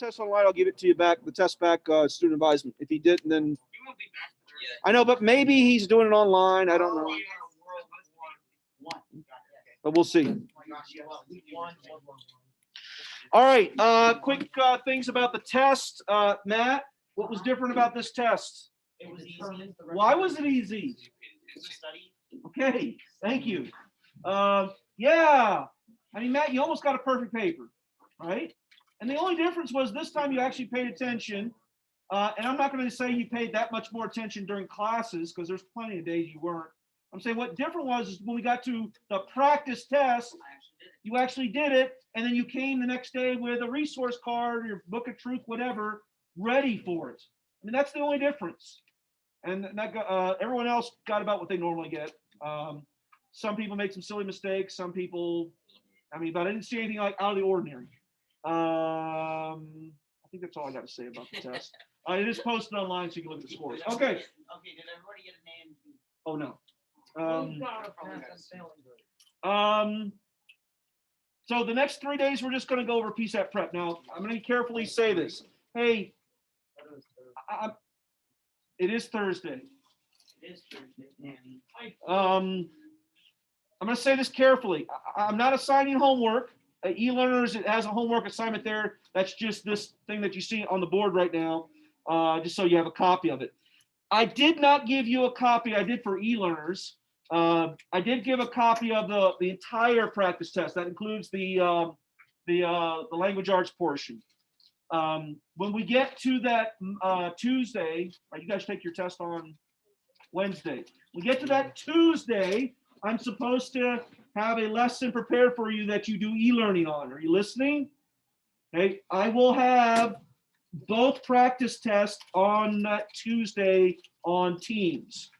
test online, I'll give it to you back, the test back, student advisement. If he didn't, then I know, but maybe he's doing it online. I don't know, but we'll see. All right, quick things about the test. Matt, what was different about this test? It was easy. Why was it easy? Okay, thank you. Yeah, I mean, Matt, you almost got a perfect paper, right? And the only difference was this time you actually paid attention. And I'm not going to say you paid that much more attention during classes because there's plenty of days you weren't. I'm saying what different was is when we got to the practice test, you actually did it, and then you came the next day with a resource card or your book of truth, whatever, ready for it. I mean, that's the only difference. And that everyone else got about what they normally get. Some people make some silly mistakes. Some people, I mean, but I didn't see anything like out of the ordinary. I think that's all I got to say about the test. It is posted online so you can look at the scores. Okay. Okay, did everybody get a name? Oh no. So the next 3 days we're just going to go over PSAT prep. Now I'm going to carefully say this. Hey, it is Thursday. It is Thursday. I'm going to say this carefully. I'm not assigning homework. E-learners, it has a homework assignment there. That's just this thing that you see on the board right now, just so you have a copy of it. I did not give you a copy. I did for e-learners. I did give a copy of the entire practice test. That includes the language arts portion. When we get to that Tuesday, right, you guys take your test on Wednesday. We get to that Tuesday, I'm supposed to have a lesson prepared for you that you do e-learning on. Are you listening? Okay, I will have both practice tests on that Tuesday on Teams.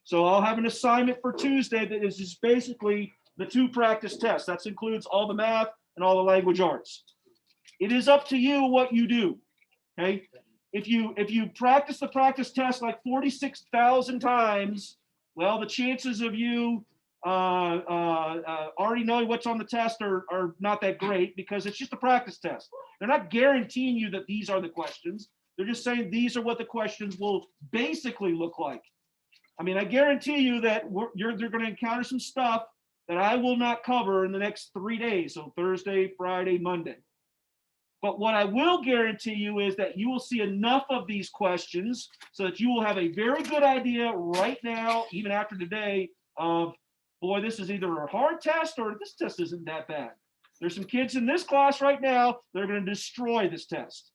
So I'll have an assignment for Tuesday that is just basically the 2 practice tests. That includes all the math and all the language arts. It is up to you what you do. Okay, if you practice the practice test like 46,000 times, well, the chances of you already knowing what's on the test are not that great because it's just a practice test. They're not guaranteeing you that these are the questions. They're just saying these are what the questions will basically look like. I mean, I guarantee you that they're going to encounter some stuff that I will not cover in the next 3 days. So Thursday, Friday, Monday. But what I will guarantee you is that you will see enough of these questions so that you will have a very good idea right now, even after today, of, boy, this is either a hard test or this test isn't that bad. There's some kids in this class right now that are going to destroy this test.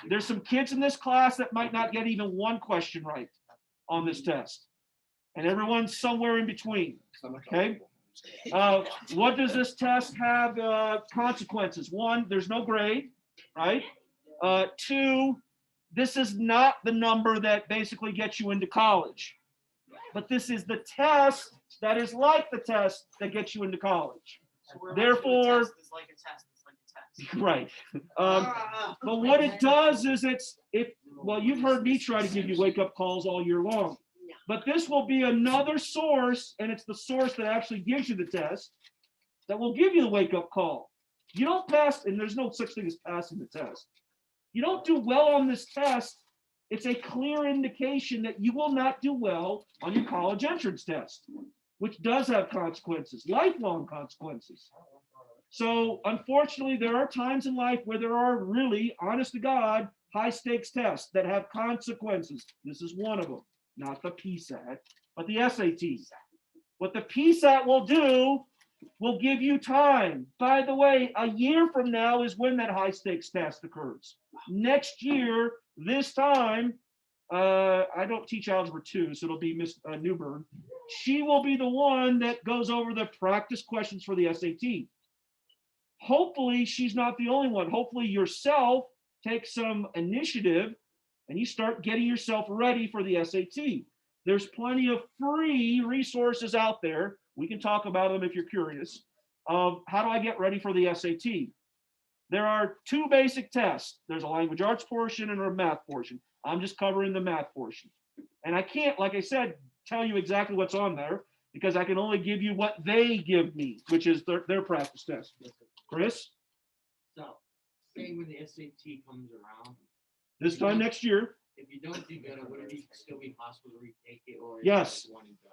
There's some kids in this class that might not get even one question right on this test. And everyone's somewhere in between. Okay. What does this test have consequences? 1, there's no grade, right? 2, this is not the number that basically gets you into college. But this is the test that is like the test that gets you into college. So Therefore, it's like a test. It's like a test. right. But what it does is well, you've heard me try to give you wake-up calls all year long. But this will be another source, and it's the source that actually gives you the test, that will give you the wake-up call. You don't pass, and there's no such thing as passing the test. You don't do well on this test, it's a clear indication that you will not do well on your college entrance test, which does have consequences, lifelong consequences. So unfortunately, there are times in life where there are really, honest to God, high stakes tests that have consequences. This is one of them, not the PSAT, but the SAT. What the PSAT will do will give you time. By the way, a year from now is when that high stakes test occurs. Next year, this time, I don't teach Algebra 2, so it'll be Miss Newburn. She will be the one that goes over the practice questions for the SAT. Hopefully, she's not the only one. Hopefully, yourself take some initiative and you start getting yourself ready for the SAT. There's plenty of free resources out there. We can talk about them if you're curious. Of how do I get ready for the SAT? There are 2 basic tests. There's a language arts portion and a math portion. I'm just covering the math portion. And I can't, like I said, tell you exactly what's on there because I can only give you what they give me, which is their practice test. Chris? So say when the SAT comes around, This time next year, if you don't do good, would it still be possible to retake it, or is Yes. it one and done?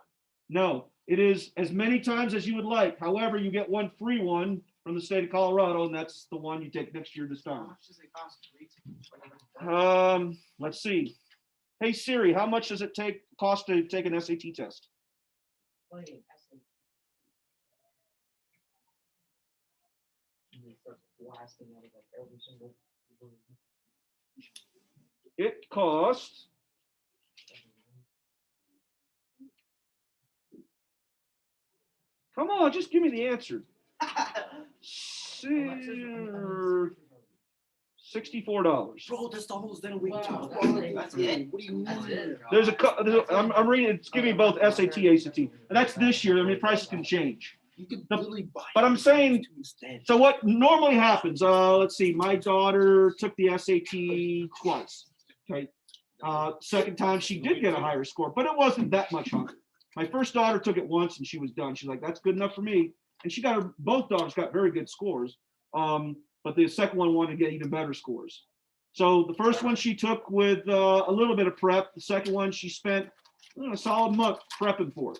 no, it is as many times as you would like. However, you get one free one from the state of Colorado, and that's the one you take next year this How time. much does it cost to retake? Let's see. Hey Siri, how much does it cost to take an SAT test? It costs come on, just give me the answer. $64. Bro, that's almost then we That's it. What do you mean? I'm reading. It's giving me both SAT, ACT, and that's this year. I mean, prices can change. You could The- literally buy. but I'm saying- to extend. So what normally happens? Let's see. My daughter took the SAT twice. Okay. Second time she did get a higher score, but it wasn't that much higher. My first daughter took it once and she was done. She's like, "That's good enough for me." And she got both daughters got very good scores. But the second one wanted to get even better scores. So the first one she took with a little bit of prep. The second one she spent a solid month prepping for it,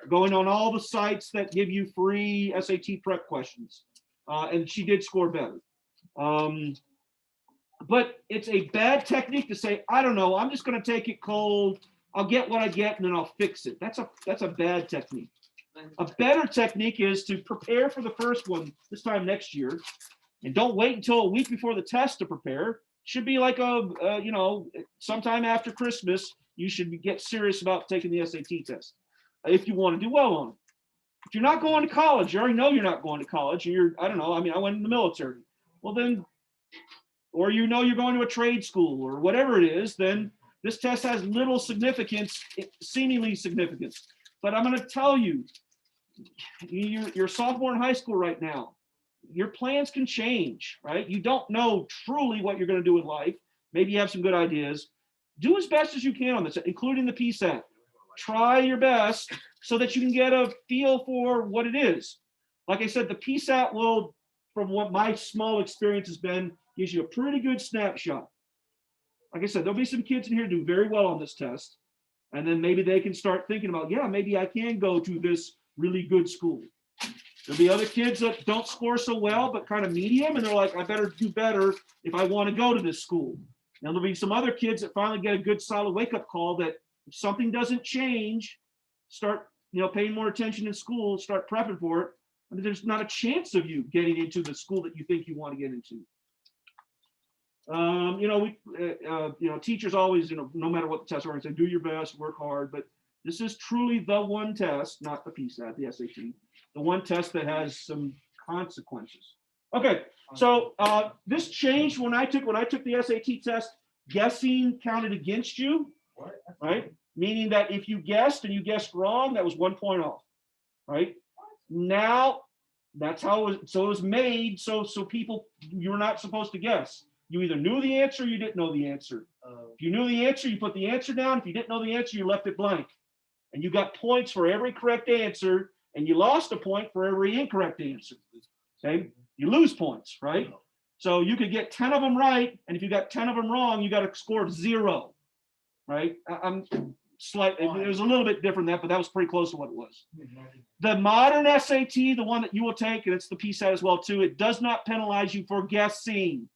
going on all the sites that give you free SAT prep questions. And she did score better. But it's a bad technique to say, I don't know, I'm just going to take it cold. I'll get what I get and then I'll fix it. That's a bad technique. A better technique is to prepare for the first one this time next year, and don't wait until a week before the test to prepare. Should be like sometime after Christmas, you should get serious about taking the SAT test if you want to do well on it. If you're not going to college, you already know you're not going to college, and I went in the military. Well then, or you're going to a trade school or whatever it is, then this test has little significance, seemingly significance. But I'm going to tell you, you're a sophomore in high school right now. Your plans can change, right? You don't know truly what you're going to do in life. Maybe you have some good ideas. Do as best as you can on this, including the PSAT. Try your best so that you can get a feel for what it is. Like I said, the PSAT will, from what my small experience has been, gives you a pretty good snapshot. Like I said, there'll be some kids in here who do very well on this test. And then maybe they can start thinking about, yeah, maybe I can go to this really good school. There'll be other kids that don't score so well, but kind of medium, and they're like, I better do better if I want to go to this school. Now there'll be some other kids that finally get a good solid wake-up call that if something doesn't change, start paying more attention in school, start prepping for it. I mean, there's not a chance of you getting into the school that you think you want to get into. Teachers always, no matter what the tests are, say, do your best, work hard, but this is truly the one test, not the PSAT, the SAT, the one test that has some consequences. Okay, so this changed when I took the SAT test. Guessing counted against you, right? Meaning that if you guessed and you guessed wrong, that was 1 point off, right? Now, that's how it was made so people, you were not supposed to guess. You either knew the answer or you didn't know the answer. If you knew the answer, you put the answer down. If you didn't know the answer, you left it blank. And you got points for every correct answer, and you lost a point for every incorrect answer. Okay? You lose points, right? So you could get 10 of them right, and if you got 10 of them wrong, you got a score of 0, right? I'm slightly, it was a little bit different than that, but that was pretty close to what it was. The modern SAT, the one that you will take, and it's the PSAT as well too, it does not penalize you for guessing.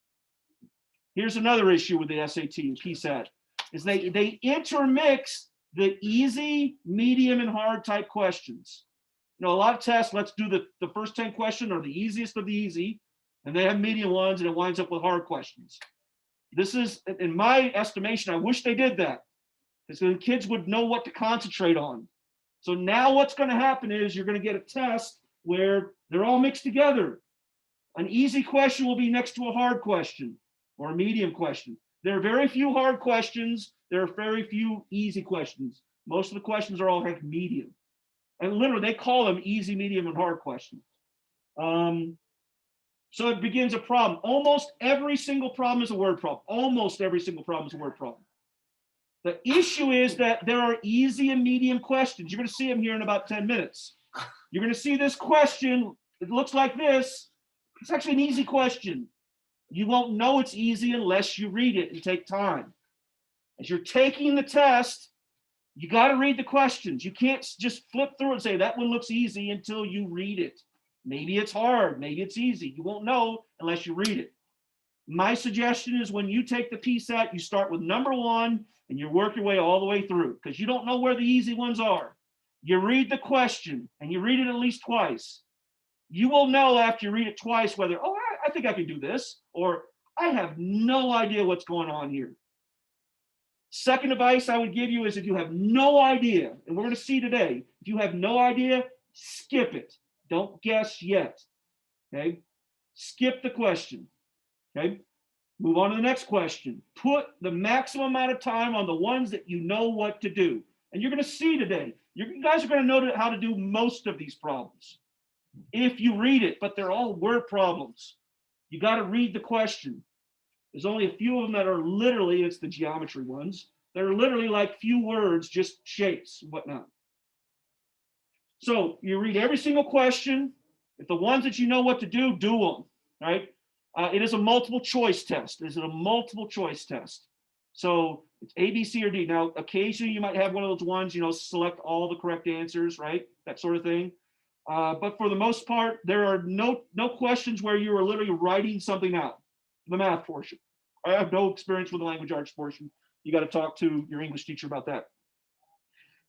Here's another issue with the SAT and PSAT, is they intermix the easy, medium, and hard type questions. A lot of tests, let's do the first 10 questions are the easiest of the easy, and they have medium ones, and it winds up with hard questions. This is, in my estimation, I wish they did that, because the kids would know what to concentrate on. So now what's going to happen is you're going to get a test where they're all mixed together. An easy question will be next to a hard question or a medium question. There are very few hard questions. There are very few easy questions. Most of the questions are all medium. And literally, they call them easy, medium, and hard questions. So it begins a problem. Almost every single problem is a word problem. Almost every single problem is a word problem. The issue is that there are easy and medium questions. You're going to see them here in about 10 minutes. You're going to see this question. It looks like this. It's actually an easy question. You won't know it's easy unless you read it and take time. As you're taking the test, you got to read the questions. You can't just flip through and say, that one looks easy until you read it. Maybe it's hard, maybe it's easy. You won't know unless you read it. My suggestion is when you take the PSAT, you start with number 1 and you work your way all the way through because you don't know where the easy ones are. You read the question and you read it at least twice. You will know after you read it twice whether, oh, I think I can do this, or I have no idea what's going on here. Second advice I would give you is if you have no idea, and we're going to see today, if you have no idea, skip it. Don't guess yet. Okay? Skip the question. Okay? Move on to the next question. Put the maximum amount of time on the ones that you know what to do. And you're going to see today, you guys are going to know how to do most of these problems if you read it, but they're all word problems. You got to read the question. There's only a few of them that are literally, it's the geometry ones. They're literally like few words, just shapes and whatnot. So you read every single question. If the ones that you know what to do them, right? It is a multiple choice test. Is it a multiple choice test? So it's A, B, C, or D. Now, occasionally you might have one of those ones, select all the correct answers, right? That sort of thing. But for the most part, there are no questions where you are literally writing something out, the math portion. I have no experience with the language arts portion. You got to talk to your English teacher about that.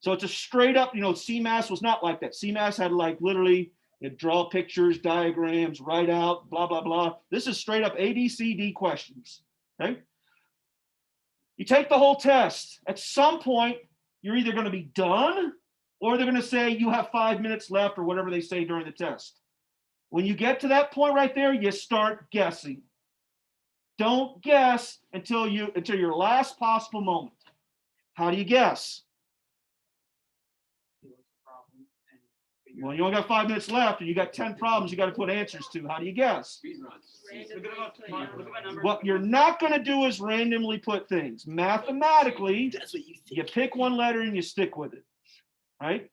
So it's a straight up, CMAS was not like that. CMAS had like literally, you'd draw pictures, diagrams, write out, blah, blah, blah. This is straight up A, B, C, D questions, okay? You take the whole test. At some point, you're either going to be done or they're going to say you have 5 minutes left or whatever they say during the test. When you get to that point right there, you start guessing. Don't guess until your last possible moment. How do you guess? Well, you only got 5 minutes left and you got 10 problems you got to put answers to. How do you guess? What you're not going to do is randomly put things. Mathematically, you pick one letter and you stick with it, right?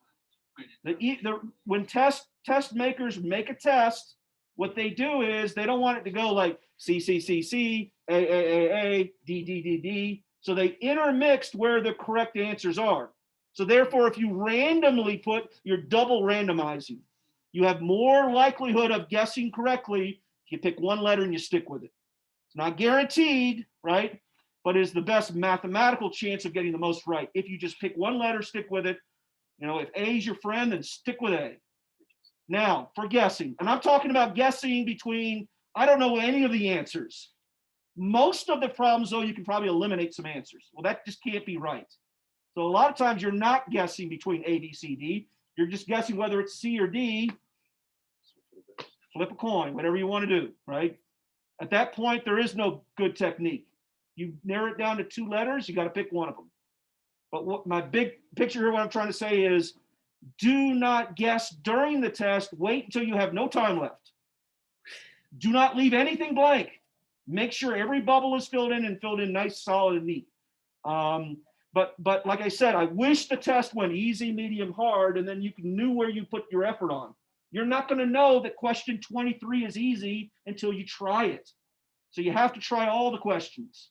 When test makers make a test, what they do is they don't want it to go like C, C, C, C, A, D, D, D, D. So they intermixed where the correct answers are. So therefore, if you randomly put, you're double randomizing. You have more likelihood of guessing correctly if you pick one letter and you stick with it. It's not guaranteed, right? But it's the best mathematical chance of getting the most right. If you just pick one letter, stick with it. If A is your friend, then stick with A. Now, for guessing, and I'm talking about guessing between, I don't know any of the answers. Most of the problems, though, you can probably eliminate some answers. Well, that just can't be right. So a lot of times you're not guessing between A, B, C, D. You're just guessing whether it's C or D. Flip a coin, whatever you want to do, right? At that point, there is no good technique. You narrow it down to 2 letters, you got to pick one of them. But what my big picture here, what I'm trying to say is, do not guess during the test. Wait until you have no time left. Do not leave anything blank. Make sure every bubble is filled in nice, solid, and neat. But like I said, I wish the test went easy, medium, hard, and then you knew where you put your effort on. You're not going to know that question 23 is easy until you try it. So you have to try all the questions.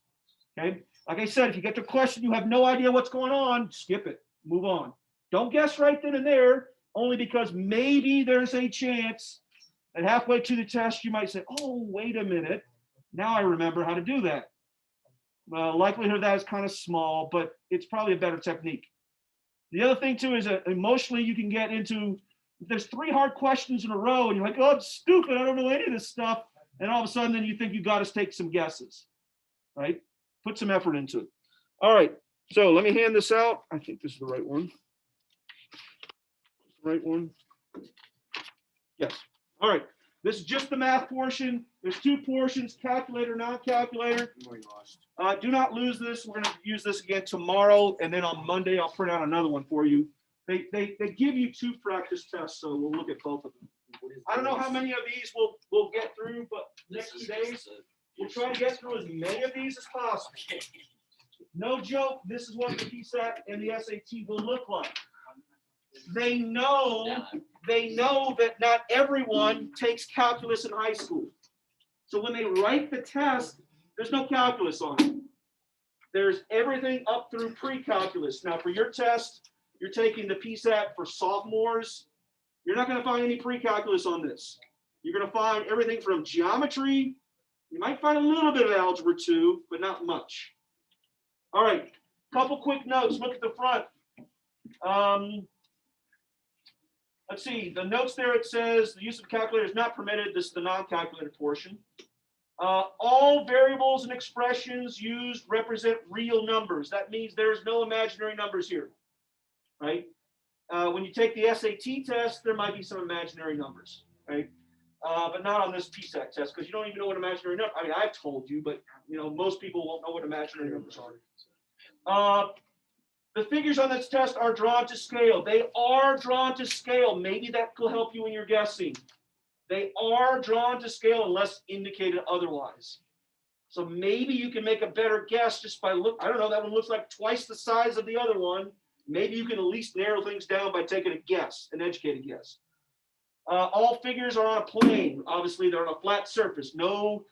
Okay. Like I said, if you get to a question, you have no idea what's going on, skip it, move on. Don't guess right then and there, only because maybe there's a chance that halfway to the test, you might say, oh, wait a minute. Now I remember how to do that. Well, likelihood of that is kind of small, but it's probably a better technique. The other thing too is that emotionally you can get into, if there's 3 hard questions in a row and you're like, oh, it's stupid, I don't know any of this stuff. And all of a sudden then you think you got to take some guesses, right? Put some effort into it. All right, so let me hand this out. I think this is the right one. Right one. Yes. All right. This is just the math portion. There's 2 portions, calculator, non-calculator. Do not lose this. We're going to use this again tomorrow, and then on Monday I'll print out another one for you. They give you 2 practice tests, so we'll look at both of them. I don't know how many of these we'll get through, but next 2 days we'll try to get through as many of these as possible. No joke. This is what the PSAT and the SAT will look like. They know that not everyone takes calculus in high school. So when they write the test, there's no calculus on it. There's everything up through pre-calculus. Now for your test, you're taking the PSAT for sophomores. You're not going to find any pre-calculus on this. You're going to find everything from geometry. You might find a little bit of algebra too, but not much. All right, couple quick notes. Look at the front. Let's see, the notes there, it says the use of calculator is not permitted. This is the non-calculated portion. All variables and expressions used represent real numbers. That means there's no imaginary numbers here, right? When you take the SAT test, there might be some imaginary numbers, right? But not on this PSAT test, because you don't even know what imaginary number. I mean, I've told you, but you know, most people won't know what imaginary numbers are. The figures on this test are drawn to scale. They are drawn to scale. Maybe that will help you when you're guessing. They are drawn to scale unless indicated otherwise. So maybe you can make a better guess just by look. I don't know, that one looks like twice the size of the other one. Maybe you can at least narrow things down by taking a guess, an educated guess. All figures are on a plane. Obviously, they're on a flat surface. No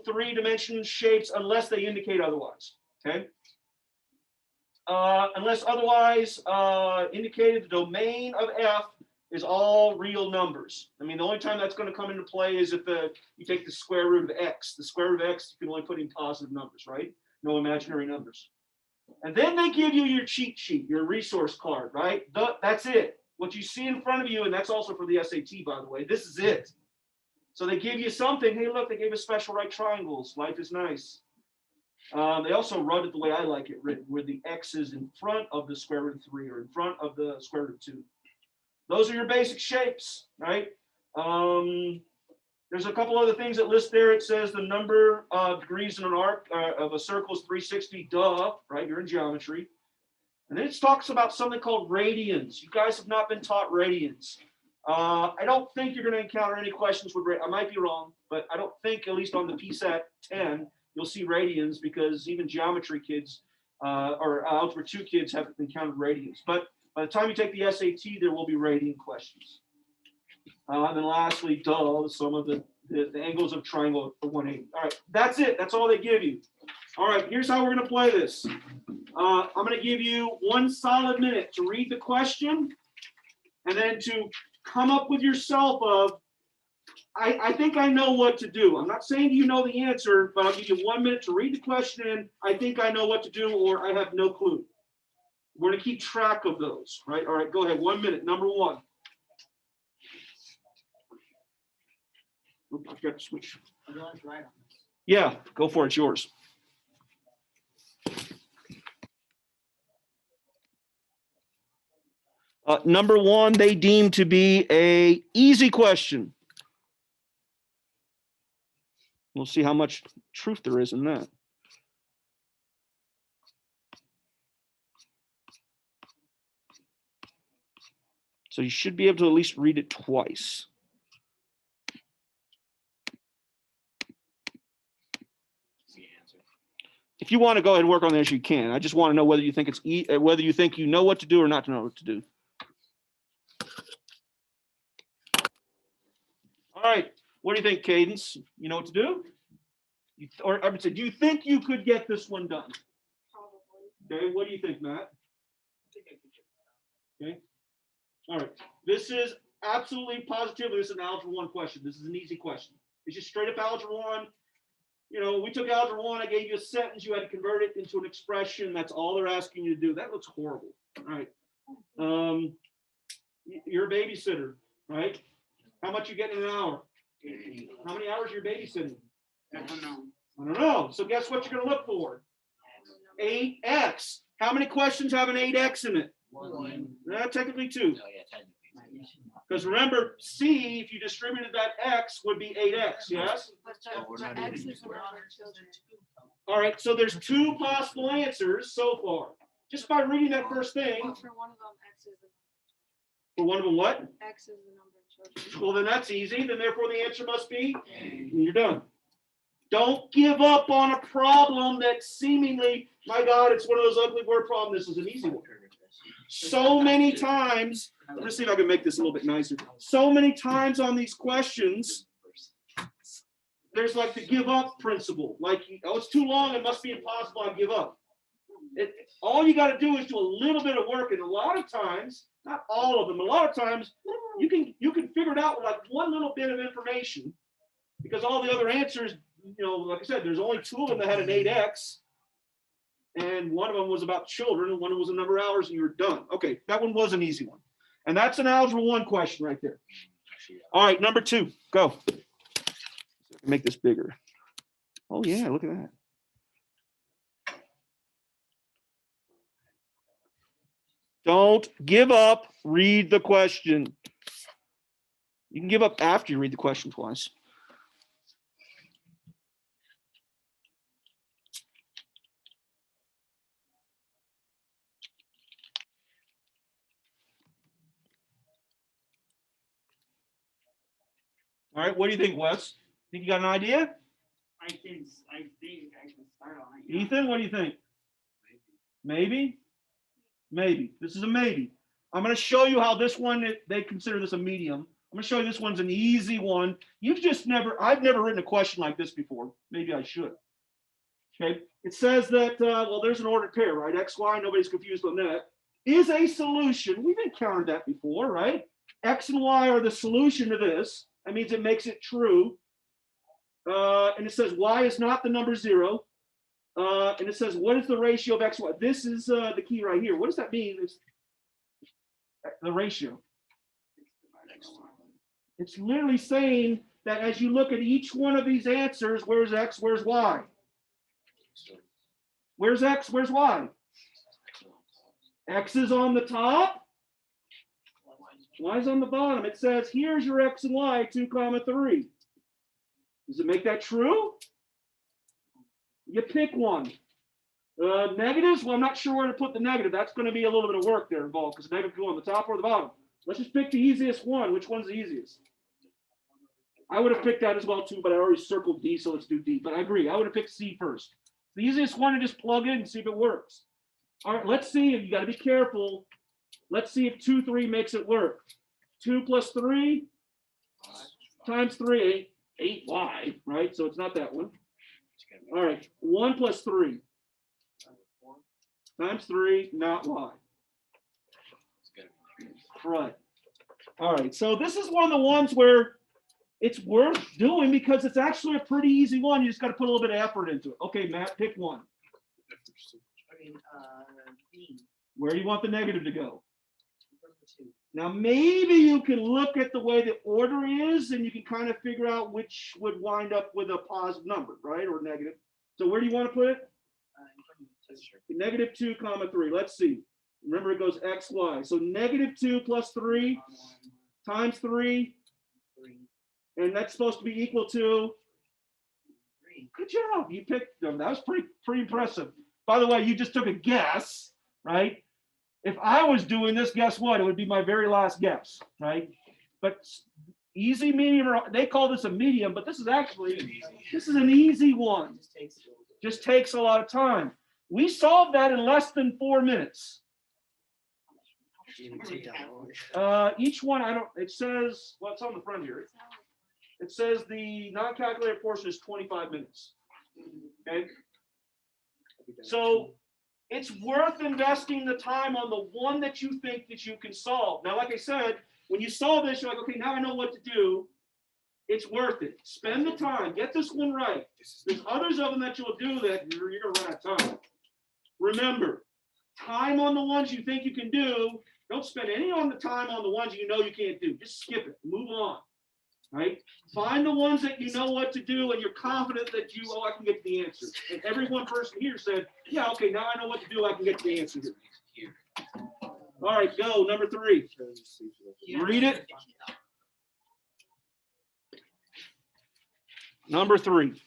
three-dimensional shapes unless they indicate otherwise. Okay. Unless otherwise indicated, the domain of F is all real numbers. I mean, the only time that's going to come into play is if you take the square root of X. The square root of X, you can only put in positive numbers, right? No imaginary numbers. And then they give you your cheat sheet, your resource card, right? That's it. What you see in front of you, and that's also for the SAT, by the way, this is it. So they give you something. Hey, look, they gave us special right triangles. Life is nice. They also wrote it the way I like it written, where the X is in front of the square root of 3 or in front of the square root of 2. Those are your basic shapes, right? There's a couple other things that list there. It says the number of degrees in an arc of a circle is 360, duh, right? You're in geometry. And then it talks about something called radians. You guys have not been taught radians. I don't think you're going to encounter any questions with radians. I might be wrong, but I don't think, at least on the PSAT 10, you'll see radians because even geometry kids or Algebra 2 kids have encountered radians. But by the time you take the SAT, there will be radian questions. And then lastly, duh, the sum of the angles of triangle for 180. All right, that's it. That's all they give you. All right, here's how we're going to play this. I'm going to give you 1 solid minute to read the question and then to come up with yourself of, I think I know what to do. I'm not saying you know the answer, but I'll give you 1 minute to read the question and I think I know what to do or I have no clue. We're going to keep track of those, right? All right, go ahead. 1 minute. Number 1. Oop, I've got to switch. Yeah, go for it. It's yours. Number 1, they deem to be an easy question. We'll see how much truth there is in that. So you should be able to at least read it twice. If you want to go ahead and work on this, you can. I just want to know whether you think it's whether you think you know what to do or not to know what to do. All right. What do you think, Cadence? You know what to do? Or I would say, do you think you could get this one done? Probably. Okay. What do you think, Matt? Okay. All right. This is absolutely positively, this is an Algebra 1 question. This is an easy question. It's just straight up Algebra 1. You know, we took Algebra 1, I gave you a sentence, you had to convert it into an expression. That's all they're asking you to do. That looks horrible. All right. You're a babysitter, right? How much you get in an hour? How many hours you're babysitting? I don't know. I don't know. So guess what you're going to look for? 8x. How many questions have an 8x in it? 1. Technically 2. Oh, yeah, technically. Because remember, C, if you distributed that x, would be 8x, yes? All right, so there's 2 possible answers so far. Just by reading that first thing. For one of them, X is the number. For one of them, what? X is the number of children. Well, then that's easy. Then therefore the answer must be, and you're done. Don't give up on a problem that seemingly, my God, it's one of those ugly word problems. This is an easy one. So many times, let's see if I can make this a little bit nicer. So many times on these questions, there's like the give up principle. Like, oh, it's too long, it must be impossible, I give up. All you got to do is do a little bit of work, and a lot of times, not all of them, a lot of times you can figure it out with like one little bit of information, because all the other answers, like I said, there's only 2 of them that had an 8x, and one of them was about children, and one was a number of hours, and you were done. Okay, that one was an easy one, and that's an algebra 1 question right there. All right, number 2, go. Make this bigger. Oh yeah, look at that. Don't give up. Read the question. You can give up after you read the question twice. All right, what do you think, Wes? Think you got an idea? I think I can start on it. Ethan, what do you think? Maybe? Maybe. This is a maybe. I'm going to show you how this one, they consider this a medium. I'm going to show you this one's an easy one. I've never written a question like this before. Maybe I should. Okay. It says that, well, there's an ordered pair, right? X, Y, nobody's confused on that. Is a solution. We've encountered that before, right? X and Y are the solution to this. That means it makes it true. And it says Y is not the number 0. And it says, what is the ratio of X, Y? This is the key right here. What does that mean? It's the ratio. It's literally saying that as you look at each one of these answers, where's X, where's Y? Where's X, where's Y? X is on the top. Y is on the bottom. It says, here's your X and Y, 2, 3. Does it make that true? You pick one. Negatives, well, I'm not sure where to put the negative. That's going to be a little bit of work there involved, because the negative can go on the top or the bottom. Let's just pick the easiest one. Which one's the easiest? I would have picked that as well too, but I already circled D, so let's do D. But I agree, I would have picked C first. The easiest one to just plug in and see if it works. All right, let's see. You got to be careful. Let's see if 2, 3 makes it work. 2 plus 3 times 3, 8y, right? So it's not that one. All right, 1 plus 3 times 3, not y. Right. All right, so this is one of the ones where it's worth doing because it's actually a pretty easy one. You just got to put a little bit of effort into it. Okay, Matt, pick one. B. Where do you want the negative to go? Now, maybe you can look at the way the order is and you can kind of figure out which would wind up with a positive number, right? Or negative. So where do you want to put it? Negative 2, 3. Let's see. Remember, it goes x, y. So negative 2 plus 3 times 3. And that's supposed to be equal to. Good job. You picked them. That was pretty impressive. By the way, you just took a guess, right? If I was doing this, guess what? It would be my very last guess, right? But easy, medium, they call this a medium, but this is an easy one. Just takes a lot of time. We solved that in less than 4 minutes. Each one, it says, well, it's on the front here. It says the non-calculated portion is 25 minutes. Okay. So it's worth investing the time on the one that you think that you can solve. Now, like I said, when you solve this, you're like, okay, now I know what to do. It's worth it. Spend the time. Get this one right. There's others of them that you'll do that you're going to run out of time. Remember, time on the ones you think you can do. Don't spend any on the time on the ones you know you can't do. Just skip it. Move on. Right? Find the ones that you know what to do and you're confident that I can get the answer. And every one person here said, yeah, okay, now I know what to do. I can get the answer here. All right, go. Number 3. Read it. Number 3.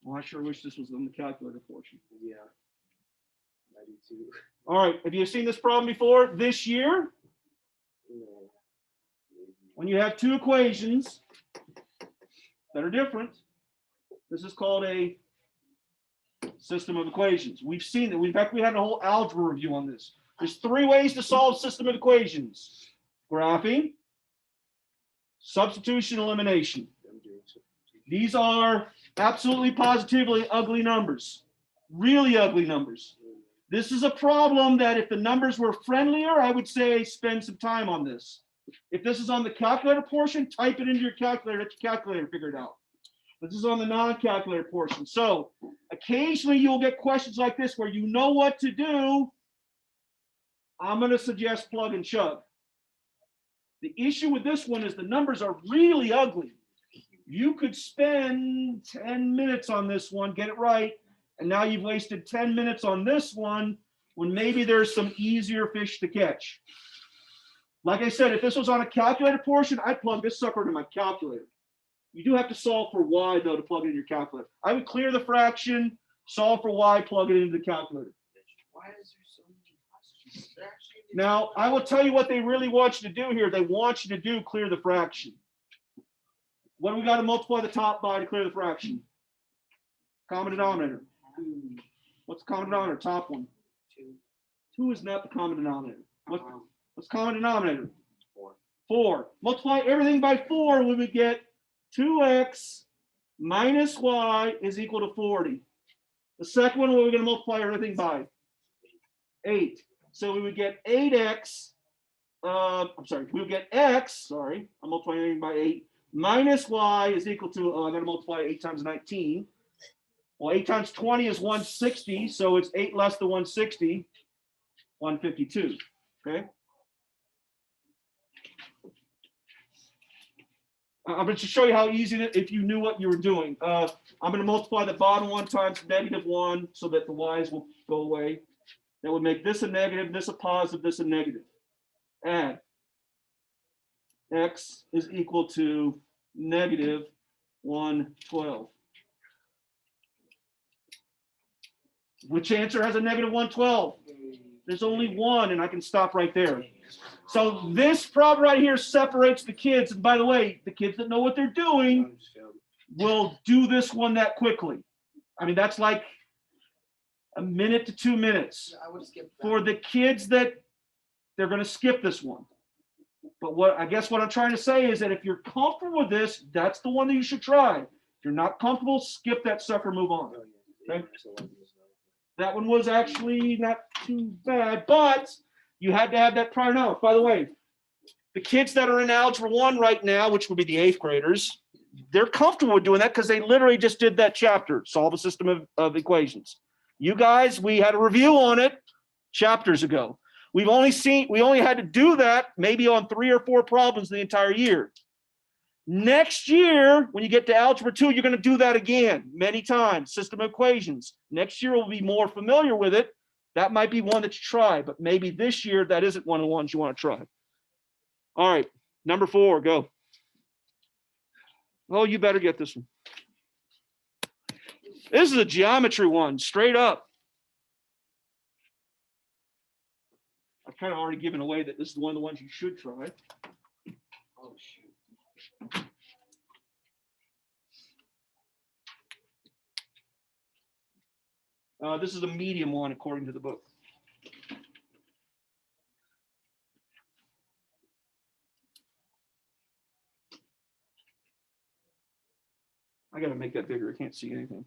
Well, I sure wish this was on the calculator portion. Yeah, I do too. All right, have you seen this problem before? This year, No. when you have 2 equations that are different, this is called a System of equations. We've seen that. In fact, we had a whole algebra review on this. There's 3 ways to solve system of equations: graphing, substitution, elimination. These are absolutely positively ugly numbers, really ugly numbers. This is a problem that if the numbers were friendlier, I would say spend some time on this. If this is on the calculator portion, type it into your calculator, let your calculator figure it out. This is on the non-calculator portion. So occasionally you'll get questions like this where you know what to do. I'm going to suggest plug and chug. The issue with this one is the numbers are really ugly. You could spend 10 minutes on this one, get it right, and now you've wasted 10 minutes on this one when maybe there's some easier fish to catch. Like I said, if this was on a calculator portion, I'd plug this sucker into my calculator. You do have to solve for y, though, to plug it into your calculator. I would clear the fraction, solve for y, plug it into the calculator. Why is there so many questions? They're actually- Now, I will tell you what they really want you to do here. They want you to do clear the fraction. What do we got to multiply the top by to clear the fraction? Common denominator. What's the common denominator? Top one. 2. 2 is not the common denominator. What's common denominator? 4. 4. Multiply everything by 4, we would get 2x minus y is equal to 40. The second one, what are we going to multiply everything by? 8. So we would get 8x, we would get x, I'm multiplying everything by 8, minus y is equal to, I'm going to multiply 8 times 19. Well, 8 times 20 is 160, so it's 8 less than 160, 152, okay? I'm going to show you how easy it is if you knew what you were doing. I'm going to multiply the bottom one times -1 so that the y's will go away. That would make this a negative, this a positive, this a negative. Add. X is equal to -112. Which answer has a -112? There's only one, and I can stop right there. So this problem right here separates the kids. And by the way, the kids that know what they're doing will do this one that quickly. I mean, that's like a minute to 2 minutes. I would skip that. For the kids that they're going to skip this one. But what I'm trying to say is that if you're comfortable with this, that's the one that you should try. If you're not comfortable, skip that sucker, move on. Okay? That one was actually not too bad, but you had to have that prior knowledge. By the way, the kids that are in Algebra 1 right now, which would be the 8th graders, they're comfortable with doing that because they literally just did that chapter, solve a system of equations. You guys, we had a review on it chapters ago. We only had to do that maybe on 3 or 4 problems the entire year. Next year, when you get to Algebra 2, you're going to do that again many times, system of equations. Next year, we'll be more familiar with it. That might be one that you try, but maybe this year, that isn't one of the ones you want to try. All right, number 4, go. Oh, you better get this one. This is a geometry one, straight up. I've kind of already given away that this is one of the ones you should try. Oh, shoot. This is a medium one, according to the book. I got to make that bigger. I can't see anything.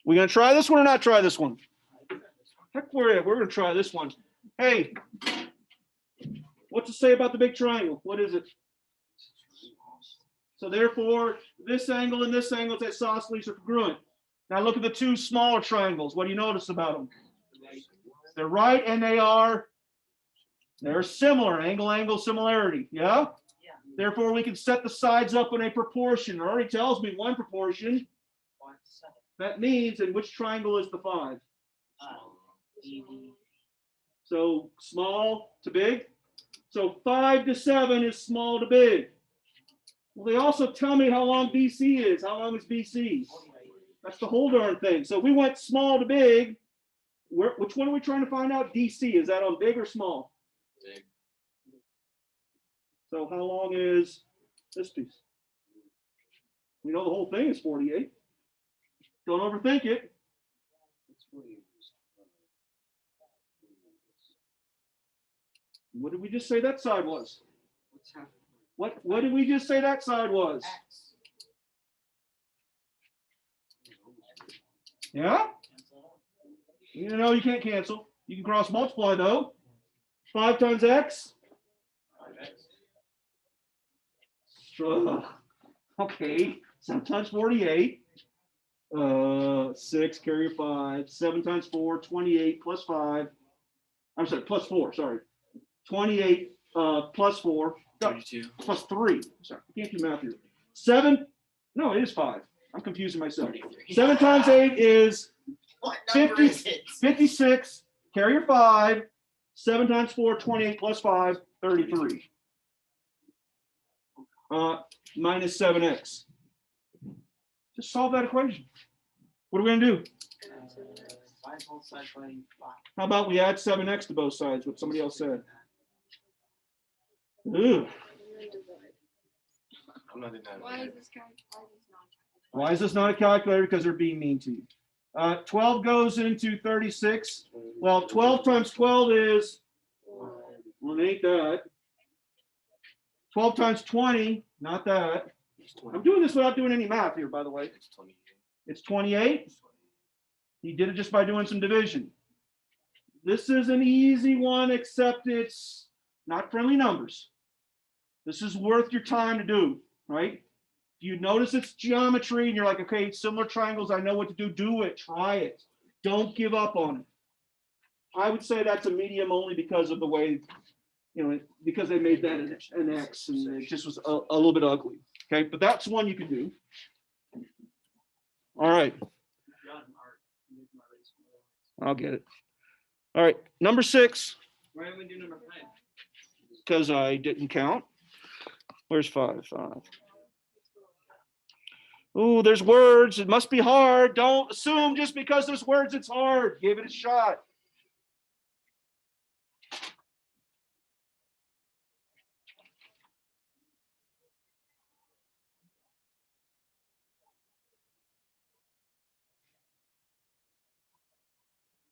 We going to try this one or not try this one? Heck, we're going to try this one. Hey, what's to say about the big triangle? What is it? So therefore, this angle and this angle, it's isosceles or congruent. Now look at the 2 smaller triangles. What do you notice about them? They're right and they're similar, angle-angle similarity, yeah? Yeah. Therefore, we can set the sides up in a proportion. It already tells me one proportion. 1:7. That means, in which triangle is the 5? ED. So small to big. So 5 to 7 is small to big. Well, they also tell me how long BC is. How long is BC? That's the whole darn thing. So if we went small to big, which one are we trying to find out? DC, is that on big or small? Big. So how long is This piece. We know the whole thing is 48. Don't overthink it. What did we just say that side was? What's happening? What did we just say that side was? X. Yeah? You know you can't cancel. You can cross multiply though. 5 times x. 5x. Okay. 7 times 48. 6 carry 5. 7 times 4, 28 plus 5. I'm sorry, plus 4. Sorry. 28 plus 4. 32. Plus 3. Sorry, I can't do math here. 7. No, it is 5. I'm confusing myself. 33. 7 times 8 is What number 50, is it? 56. Carry your 5. 7 times 4, 28 plus 5, 33. Minus 7x. Just solve that equation. What are we going to do? Divide both sides by 5. How about we add 7x to both sides, what somebody else said? Ugh. I'm not in that. Why is this not? Why is this not a calculator? Because they're being mean to you. 12 goes into 36. Well, 12 times 12 is, well, it ain't that. 12 times 20, not that. I'm doing this without doing any math here, by the way. It's 28. It's 28. He did it just by doing some division. This is an easy one, except it's not friendly numbers. This is worth your time to do, right? You notice it's geometry and you're like, okay, similar triangles, I know what to do. Do it, try it. Don't give up on it. I would say that's a medium only because of the way, because they made that an X and it just was a little bit ugly. Okay, but that's one you can do. All right. I'll get it. All right, number 6. Why don't we do number 5? Because I didn't count. Where's 5? 5. Ooh, there's words. It must be hard. Don't assume just because there's words it's hard. Give it a shot.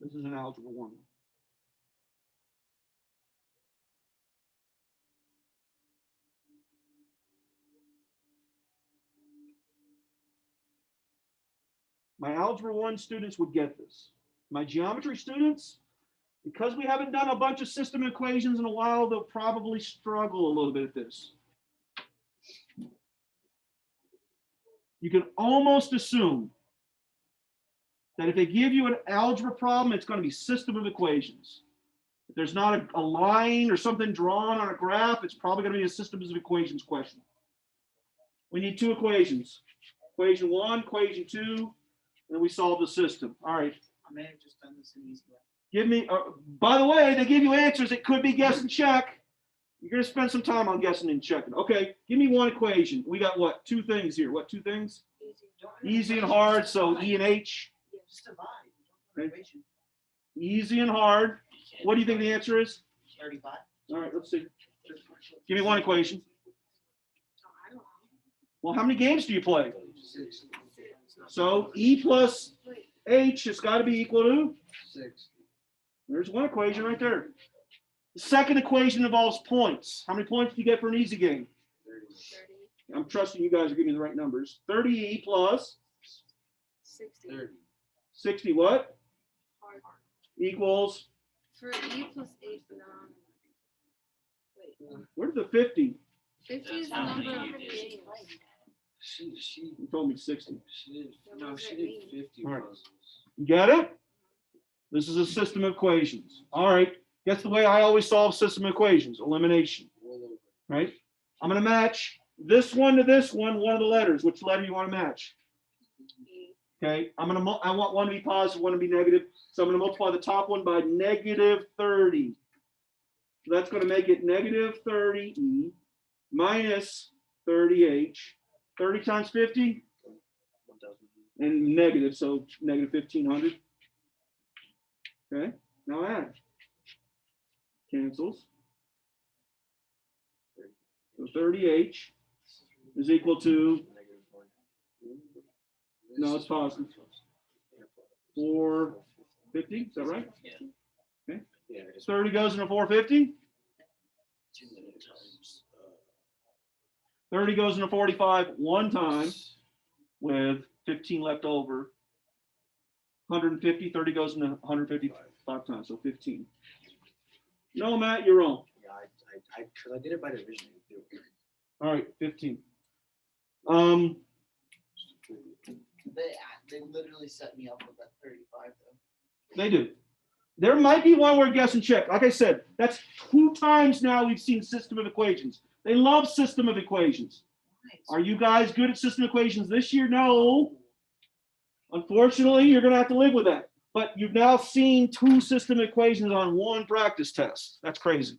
This is an algebra 1. My algebra 1 students would get this. My geometry students, because we haven't done a bunch of system equations in a while, they'll probably struggle a little bit at this. You can almost assume that if they give you an algebra problem, it's going to be system of equations. If there's not a line or something drawn on a graph, it's probably going to be a systems of equations question. We need 2 equations. Equation 1, equation 2, and we solve the system. All right. I may have just done this in easy way. Give me, by the way, they give you answers. It could be guess and check. You're going to spend some time on guessing and checking. Okay, give me 1 equation. We got what? 2 things here. What 2 things? Easy and hard. So E and H. Just divide. Okay. Easy and hard. What do you think the answer is? 35. All right, let's see. Give me 1 equation. I don't know. Well, how many games do you play? 6. So E plus H has got to be equal to? 6. There's 1 equation right there. The second equation involves points. How many points do you get for an easy game? 30. 30, I'm trusting you guys are giving me the right numbers. 30E plus 60. 30. 60 what? Hard. Equals, For E plus 8, no. Wait, where's the 50? 50 is the number of games. She You told me 60. did. No, No, she she did did 50 All right. puzzles. You got it? This is a system of equations. All right. Guess the way I always solve system equations, elimination, right? I'm going to match this one to this one of the letters. Which letter you want to match? Okay. I want one to be positive, one to be negative. So I'm going to multiply the top one by negative 30. So that's going to make it negative 30E minus 30H. 30 times 50 and negative, so negative 1500. Okay, now add. Cancels. So 30H is equal to, -1. no, it's positive. 450, is that right? Yeah, I just 30 goes into 450. 30 goes into 45 one time with 15 left over. 150, 30 goes into 155 times, so 15. No, Matt, you're wrong. yeah, because I did it by division. All right, 15. They literally set me up with that 35 though. They do. There might be one where guess and check. Like I said, that's 2 times now we've seen system of equations. They love system of equations. Are you guys good at system equations this year? No. Unfortunately, you're going to have to live with that. But you've now seen 2 system equations on 1 practice test. That's crazy.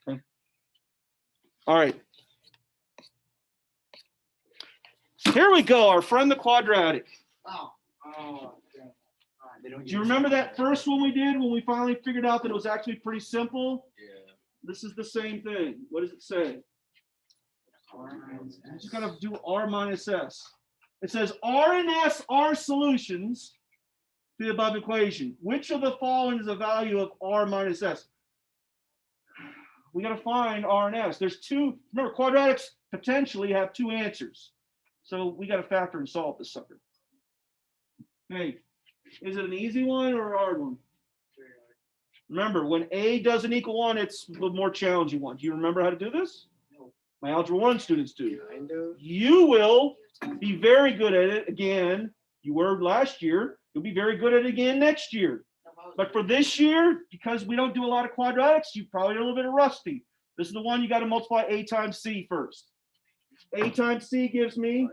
Okay. All right. Here we go, our friend the quadratic. Oh. They don't Do you remember that first one we did when we finally figured out that it was actually pretty simple? Yeah. This is the same thing. What does it say? You just gotta do R minus S. It says R and S are solutions to the above equation. Which of the following is the value of R minus S? We gotta find R and S. There's 2. Remember, quadratics potentially have 2 answers. So we gotta factor and solve this sucker. Hey, is it an easy one or a hard one? Remember, when A doesn't equal 1, it's the more challenging one. Do you remember how to do this? No. My Algebra 1 students do. Kind of. You will be very good at it again. You were last year. You'll be very good at it again next year. But for this year, because we don't do a lot of quadratics, you probably are a little bit rusty. This is the one you got to multiply A times C first. A times C gives me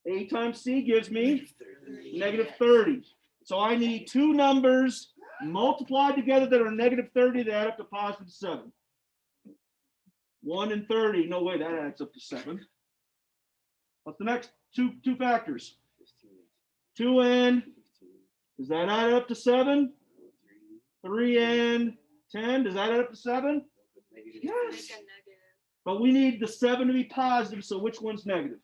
-30. So I need 2 numbers multiplied together that are -30 that add up to +7. 1 and 30. No way that adds up to 7. What's the next two factors? 2 and, does that add up to 7? 3 and 10, does that add up to 7? Make Yes. a negative. But we need the 7 to be positive, so which one's negative?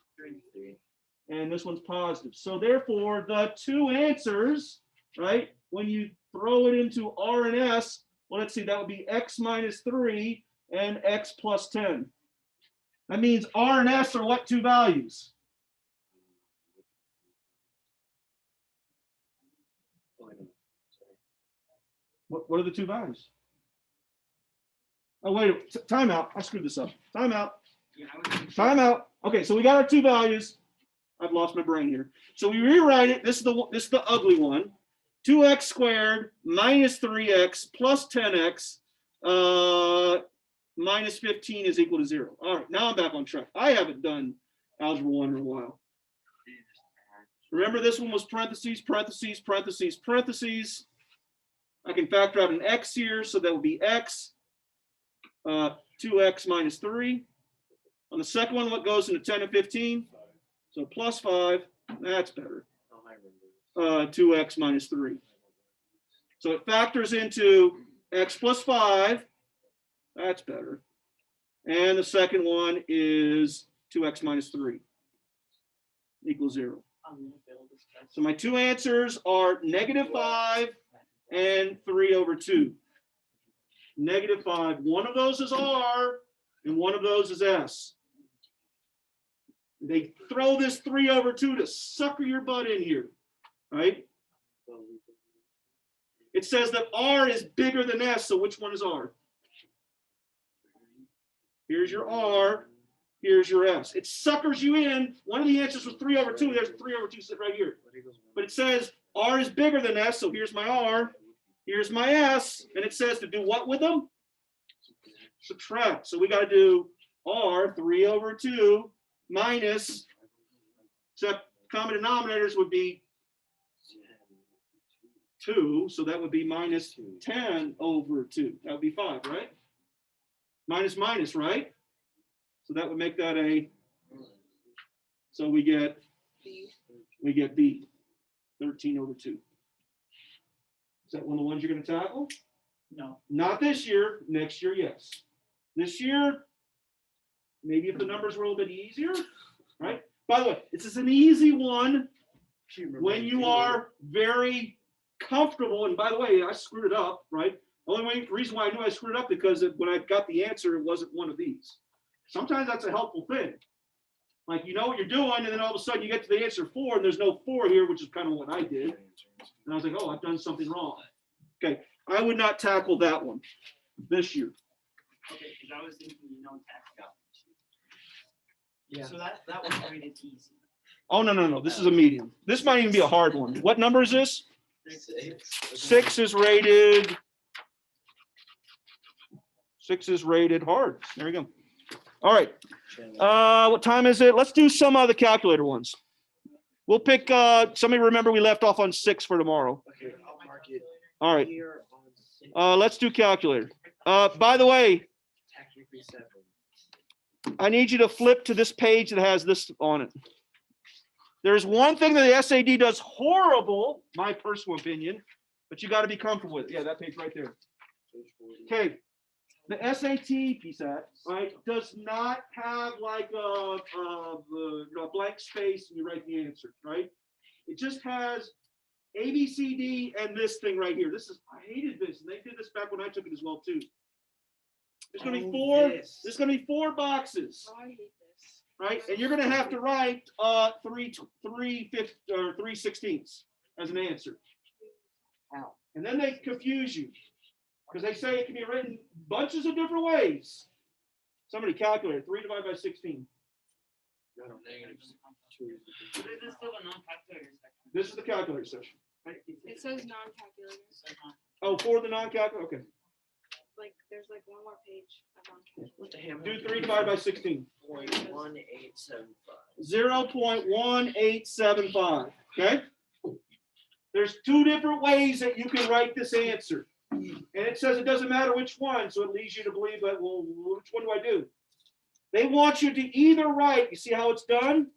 And this one's positive. So therefore, the 2 answers, right, when you throw it into R and S, well, let's see, that would be X minus 3 and X plus 10. That means R and S are what 2 values? What are the 2 values? Oh, wait, time out. I screwed this up. Time out. Time out. Okay, so we got our 2 values. I've lost my brain here. So we rewrite it. This is the ugly one. 2x squared minus 3x plus 10x minus 15 is equal to 0. All right, now I'm back on track. I haven't done Algebra 1 in a while. Remember, this one was parentheses, parentheses, parentheses, parentheses. I can factor out an x here, so that would be x, 2x minus 3. On the second one, what goes into 10 and 15? So plus 5, that's better. 2x minus 3. So it factors into x plus 5, that's better. And the second one is 2x minus 3 equals 0. So my 2 answers are -5 and 3/2. -5. One of those is R and one of those is S. They throw this 3/2 to sucker your butt in here, right? It says that R is bigger than S, so which one is R? Here's your R, here's your S. It suckers you in. One of the answers was 3/2. There's 3/2 sit right here. But it says R is bigger than S, so here's my R, here's my S, and it says to do what with them? Subtract. So we got to do R 3/2 minus, except common denominators would be 2, so that would be minus 10/2. That would be 5, right? Minus minus, right? So that would make that a, so we get B, 13/2. Is that one of the ones you're going to tackle? No. Not this year. Next year, yes. This year, Maybe if the numbers were a little bit easier, right? By the way, this is an easy one when you are very comfortable. And by the way, I screwed it up, right? Reason why I knew I screwed it up because when I got the answer, it wasn't one of these. Sometimes that's a helpful thing. Like, you know what you're doing, and then all of a sudden you get to the answer 4, and there's no 4 here, which is kind of what I did. And I was like, oh, I've done something wrong. Okay, I would not tackle that one this year. Okay, because I was thinking, tax out. Yeah. So that was rated easy. Oh, no. This is a medium. This might even be a hard one. What number is this? 6 is rated. 6 is rated hard. There we go. All right. What time is it? Let's do some of the calculator ones. We'll pick, somebody remember we left off on 6 for tomorrow. Okay, I'll mark it All right. here on Let's do calculator. By the way, technically 7. I need you to flip to this page that has this on it. There's one thing that the SAD does horrible, my personal opinion, but you got to be comfortable with it. Yeah, that page right there. Okay. The SAT PSAT, right, does not have like a blank space and you write the answer, right? It just has A, B, C, D, and this thing right here. I hated this, and they did this back when I took it as well too. There's going to be four. There's going to be 4 boxes, Oh, I hate this. right? And you're going to have to write 3/16 as an answer. How? And then they confuse you because they say it can be written bunches of different ways. Somebody calculated 3 divided by 16. So this is still a non-calculator section. This is the calculator section. Right? It says non-calculator. Oh, for the non-calculator. Okay. Like, there's like one more page of non-calculator. What the hell? Do 3 divided by 16. 0.1875. 0.1875. Okay. There's 2 different ways that you can write this answer. And it says it doesn't matter which one, so it leads you to believe that, well, which one do I do? They want you to either write, you see how it's done?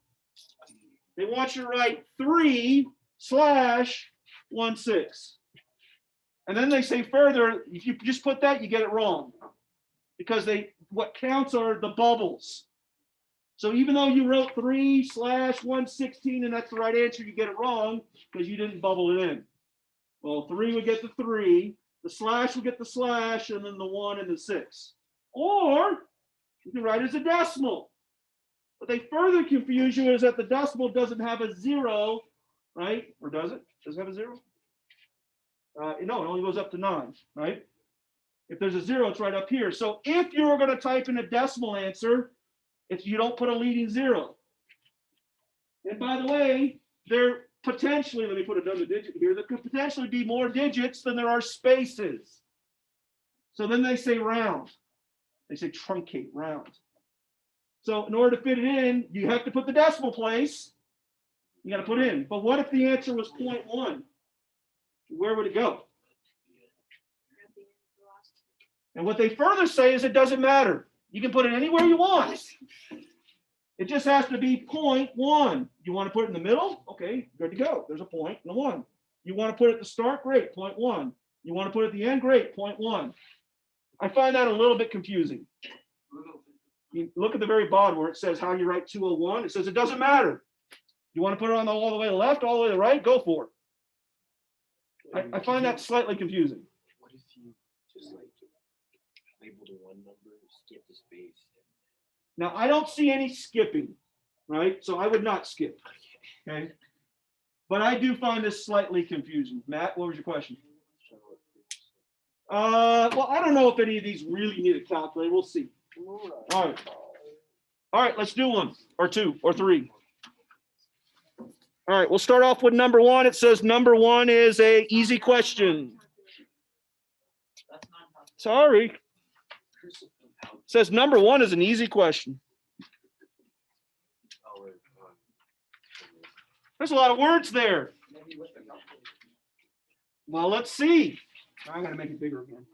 They want you to write 3/16. And then they say further, if you just put that, you get it wrong. Because what counts are the bubbles. So even though you wrote 3/116 and that's the right answer, you get it wrong because you didn't bubble it in. Well, 3 would get the 3, the slash would get the slash, and then the 1 and the 6. Or you can write it as a decimal. What they further confuse you is that the decimal doesn't have a 0, right? Or does it? Does it have a 0? No, it only goes up to 9, right? If there's a 0, it's right up here. So if you're going to type in a decimal answer, you don't put a leading 0. And by the way, there potentially, let me put another digit here, there could potentially be more digits than there are spaces. So then they say round. They say truncate, round. So in order to fit it in, you have to put the decimal place. You got to put in. But what if the answer was 0.1? Where would it go? And what they further say is it doesn't matter. You can put it anywhere you want. It just has to be 0.1. You want to put it in the middle? Okay, good to go. There's a point and a 1. You want to put it at the start? Great, 0.1. You want to put it at the end? Great, 0.1. I find that a little bit confusing. You look at the very bottom where it says how you write 201. It says it doesn't matter. You want to put it on all the way to the left, all the way to the right? Go for it. I find that slightly confusing. What if you just like label the one number, skip the space? Now, I don't see any skipping, right? So I would not skip, okay? But I do find this slightly confusing. Matt, what was your question? Well, I don't know if any of these really need a calculator. We'll see. All right. All right, let's do 1 or 2 or 3. All right, we'll start off with number 1. It says number 1 is a easy question. Sorry. It says number 1 is an easy question. There's a lot of words there. Well, let's see. I'm going to make it bigger again.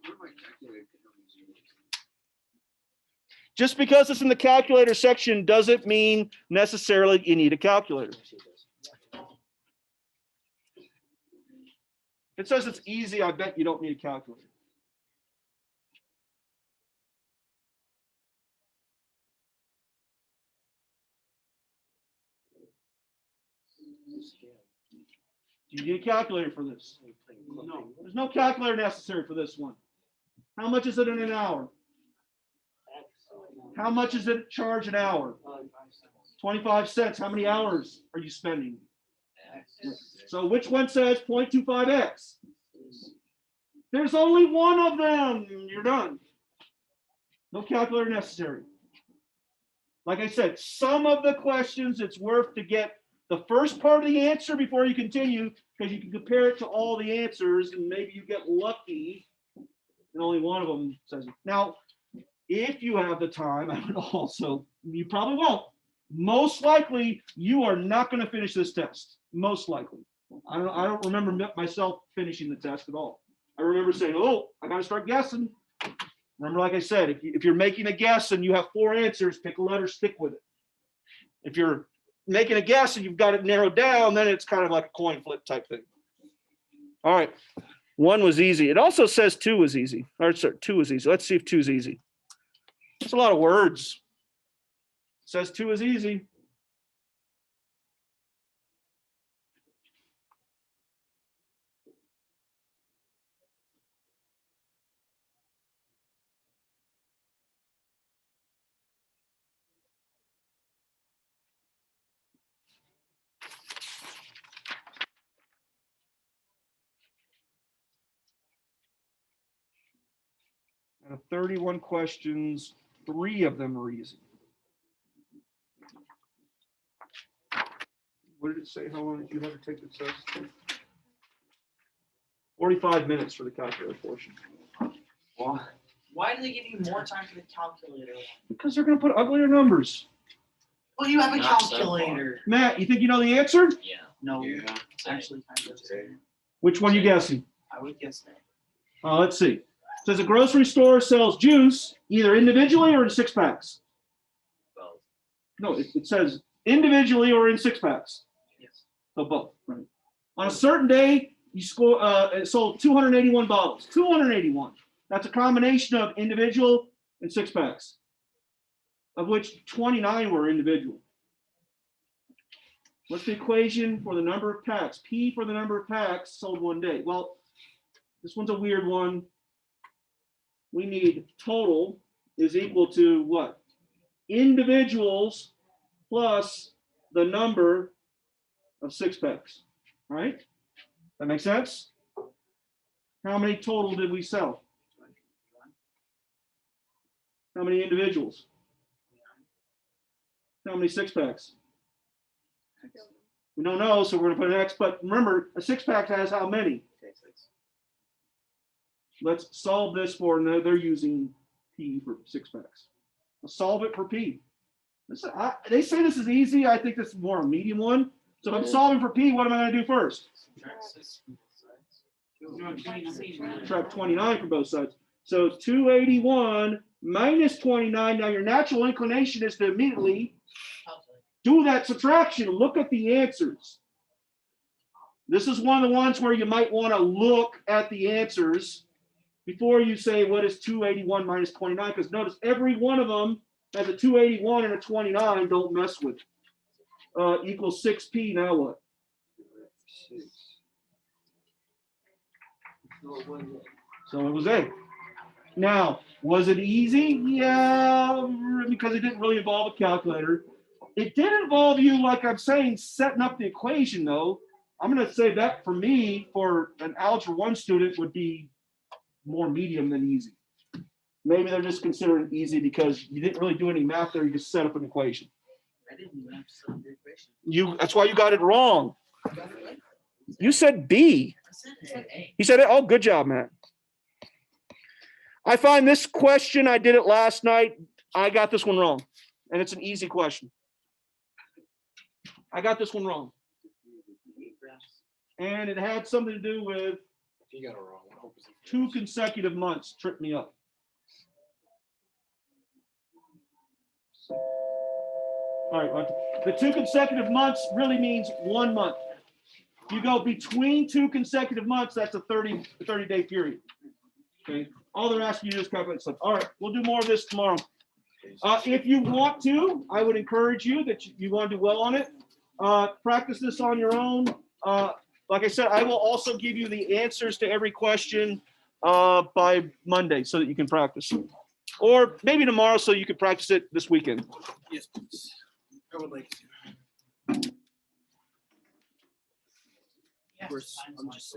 Just because it's in the calculator section doesn't mean necessarily you need a calculator. If it says it's easy, I bet you don't need a calculator. Do you need a calculator for this? No. There's no calculator necessary for this one. How much is it in an hour? How much is it charged an hour? 25 cents. How many hours are you spending? So which one says 0.25x? There's only one of them. You're done. No calculator necessary. Like I said, some of the questions it's worth to get the first part of the answer before you continue, because you can compare it to all the answers and maybe you get lucky and only one of them says it. Now, if you have the time, I would also, you probably won't. Most likely, you are not going to finish this test. Most likely. I don't remember myself finishing the test at all. I remember saying, oh, I got to start guessing. Remember, like I said, if you're making a guess and you have 4 answers, pick a letter, stick with it. If you're making a guess and you've got it narrowed down, then it's kind of like a coin flip type thing. All right. 1 was easy. It also says 2 was easy. Or sorry, 2 was easy. Let's see if 2 is easy. That's a lot of words. It says 2 is easy. Out of 31 questions, 3 of them are easy. What did it say? How long did you have to take the test? 45 minutes for the calculator portion. Why do they give you more time for the calculator? Because they're going to put uglier numbers. Well, you have a Not so calculator. Matt, you think you know the answer? Yeah. No, Yeah. it's actually kind of. Which one are you guessing? I would guess that. Let's see. It says a grocery store sells juice either individually or in 6-packs. Both. No, it says individually or in 6-packs. Yes. So both. Right. On a certain day, it sold 281 bottles. 281. That's a combination of individual and 6-packs, of which 29 were individual. What's the equation for the number of packs? P for the number of packs sold one day. Well, this one's a weird one. We need total is equal to what? Individuals plus the number of 6-packs, right? That makes sense? How many total did we sell? How many individuals? How many 6-packs? We don't know, so we're going to put an X, but remember, a 6-pack has how many? Let's solve this for, no, they're using P for 6-packs. Let's solve it for P. They say this is easy. I think this is more a medium one. So if I'm solving for P, what am I going to do first? Subtract 29 from both sides. So 281 minus 29. Now your natural inclination is to immediately do that subtraction. Look at the answers. This is one of the ones where you might want to look at the answers before you say what is 281 minus 29, because notice every one of them has a 281 and a 29. Don't mess with it. Equals 6P. Now what? So it was A. Now, was it easy? Yeah, because it didn't really involve a calculator. It did involve you, like I'm saying, setting up the equation, though. I'm going to say that for me, for an Algebra 1 student, would be more medium than easy. Maybe they're just considering it easy because you didn't really do any math there. You just set up an equation. I didn't even have to solve the equation. That's why you got it wrong. You said B. I said A. He said it. Oh, good job, Matt. I find this question, I did it last night. I got this one wrong. And it's an easy question. I got this one wrong. And it had something to do with If you got it wrong, I hope it's 2 consecutive months. Tripped me up. All right, well, the 2 consecutive months really means 1 month. If you go between 2 consecutive months, that's a 30-day period. Okay. All they're asking you is calculate stuff. All right, we'll do more of this tomorrow. If you want to, I would encourage you that you want to do well on it. Practice this on your own. like I said, I will also give you the answers to every question by Monday so that you can practice. Or maybe tomorrow so you can practice it this weekend. Yes, please. I would like to. Yeah, Of course, time's I'm like- just saying.